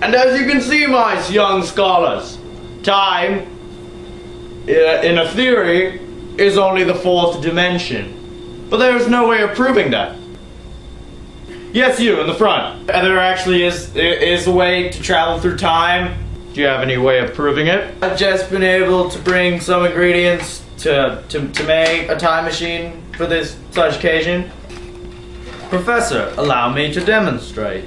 And as you can see, my young scholars, time, in a theory, is only the fourth dimension. But there is no way of proving that. Yes, you in the front. There actually is a way to travel through time. Do you have any way of proving it? I've just been able to bring some ingredients to make a time machine for this such occasion. Professor, allow me to demonstrate.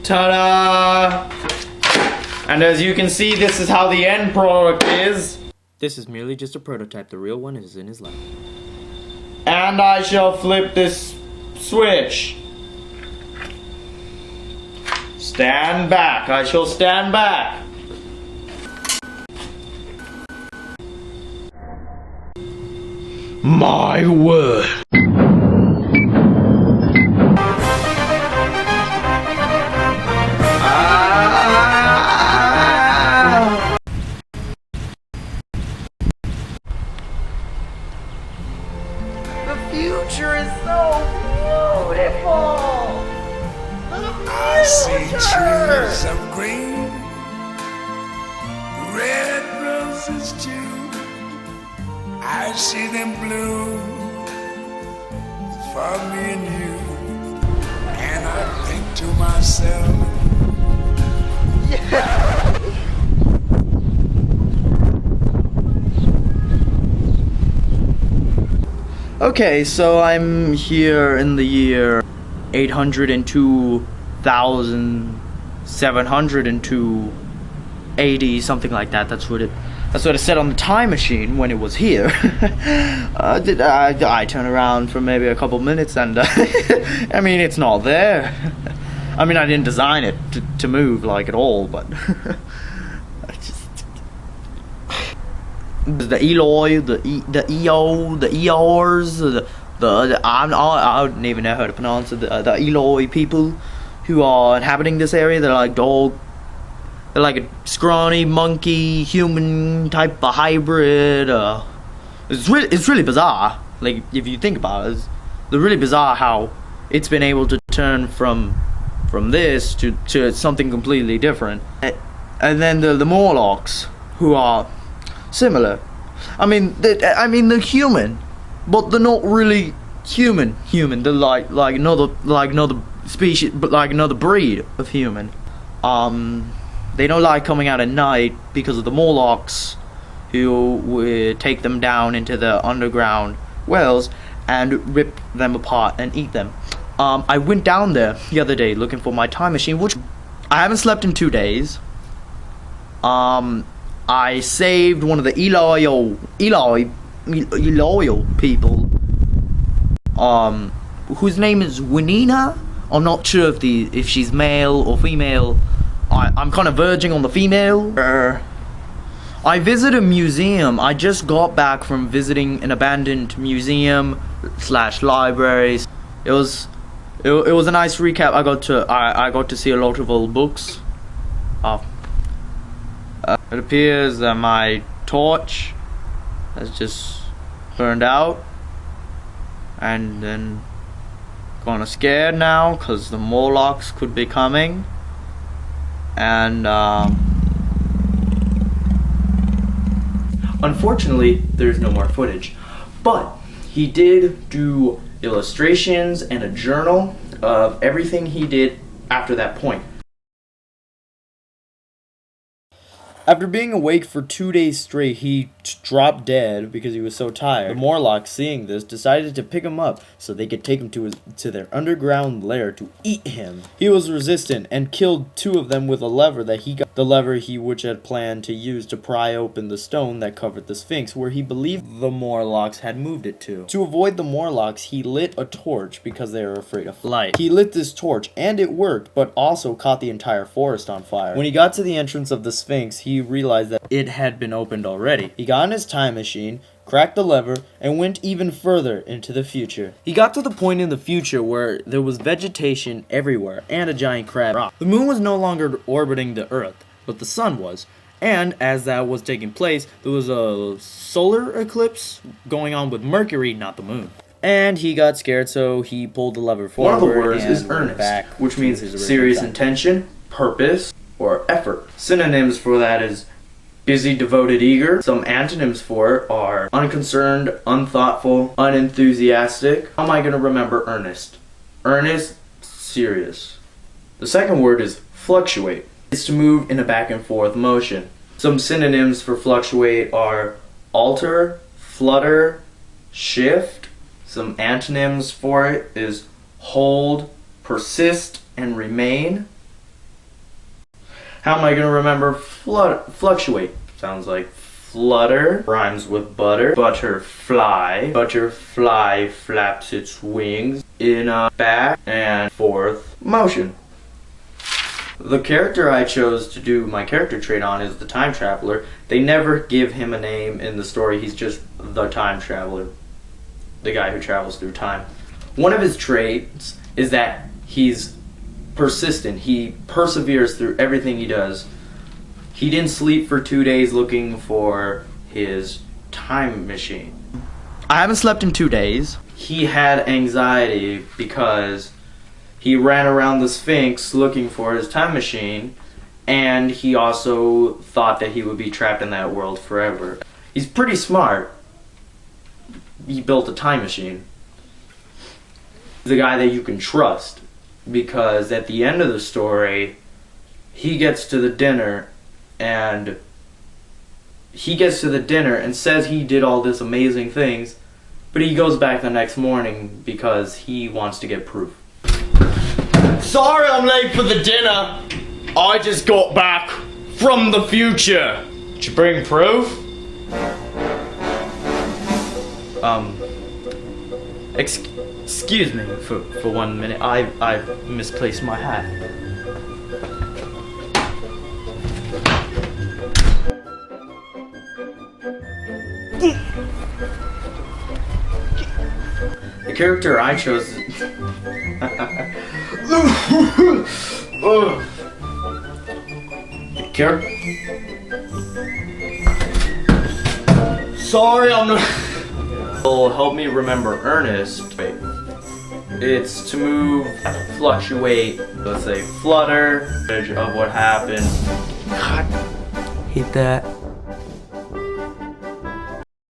Ta-da! And as you can see, this is how the end product is. This is merely just a prototype. The real one is in his lab. And I shall flip this switch. Stand back. I shall stand back. My word. The future is so beautiful! I see trees of green, red roses too. I see them bloom for me and you. And I think to myself, Okay, so I'm here in the year 802,702 AD, something like that. That's what it said on the time machine when it was here. I turn around for maybe a couple minutes and I mean, it's not there. I mean, I didn't design it to move like at all, but I just the Eloi, the EO, the EORs, I don't even know how to pronounce it. The Eloi people who are inhabiting this area, they're like they're like a scrawny monkey human type of hybrid. It's really bizarre. Like if you think about it, it's really bizarre how it's been able to turn from this to something completely different. And then the Morlocks, who are similar. I mean they're human, but they're not really human. They're like another species, but like another breed of human. They don't like coming out at night because of the Morlocks, who would take them down into the underground wells and rip them apart and eat them. I went down there the other day looking for my time machine, which I haven't slept in 2 days. I saved one of the Eloi people, whose name is Winina. I'm not sure if she's male or female. I'm kind of verging on the female. I visit a museum. I just got back from visiting an abandoned museum / library. It was a nice recap. I got to see a lot of old books. It appears that my torch has just burned out, and then kinda scared now because the Morlocks could be coming. And unfortunately there's no more footage, but he did do illustrations and a journal of everything he did after that point. After being awake for 2 days straight, he dropped dead because he was so tired. The Morlocks, seeing this, decided to pick him up so they could take him to their underground lair to eat him. He was resistant and killed 2 of them with a lever that he got. The lever which had planned to use to pry open the stone that covered the Sphinx, where he believed the Morlocks had moved it to. To avoid the Morlocks, he lit a torch because they were afraid of light. He lit this torch and it worked, but also caught the entire forest on fire. When he got to the entrance of the Sphinx, he realized that it had been opened already. He got in his time machine, cracked the lever, and went even further into the future. He got to the point in the future where there was vegetation everywhere and a giant crab rock. The moon was no longer orbiting the Earth, but the sun was, And as that was taking place, there was a solar eclipse going on with Mercury, not the moon. And he got scared, so he pulled the lever forward. One of the words and is went earnest, back which to means his original serious time. intention, purpose, or effort. Synonyms for that is busy, devoted, eager. Some antonyms for it are unconcerned, unthoughtful, unenthusiastic. How am I going to remember earnest? Earnest, serious. The second word is fluctuate. It's to move in a back and forth motion. Some synonyms for fluctuate are alter, flutter, shift. Some antonyms for it is hold, persist, and remain. How am I going to remember fluctuate? Sounds like flutter, rhymes with butter. Butterfly. Butterfly flaps its wings in a back and forth motion. The character I chose to do my character trait on is the time traveler. They never give him a name in the story. He's just the time traveler, the guy who travels through time. One of his traits is that he's persistent. He perseveres through everything he does. He didn't sleep for 2 days looking for his time machine. I haven't slept in 2 days. He had anxiety because he ran around the Sphinx looking for his time machine, and he also thought that he would be trapped in that world forever. He's pretty smart. He built a time machine. He's a guy that you can trust, because at the end of the story, he gets to the dinner and says he did all this amazing things, but he goes back the next morning because he wants to get proof. Sorry I'm late for the dinner. I just got back from the future. Did you bring proof? Excuse me for 1 minute. I misplaced my hat. The character I chose. Sorry I'm not. Will help me remember earnest. It's to move, fluctuate, let's say flutter, of what happened. Hit that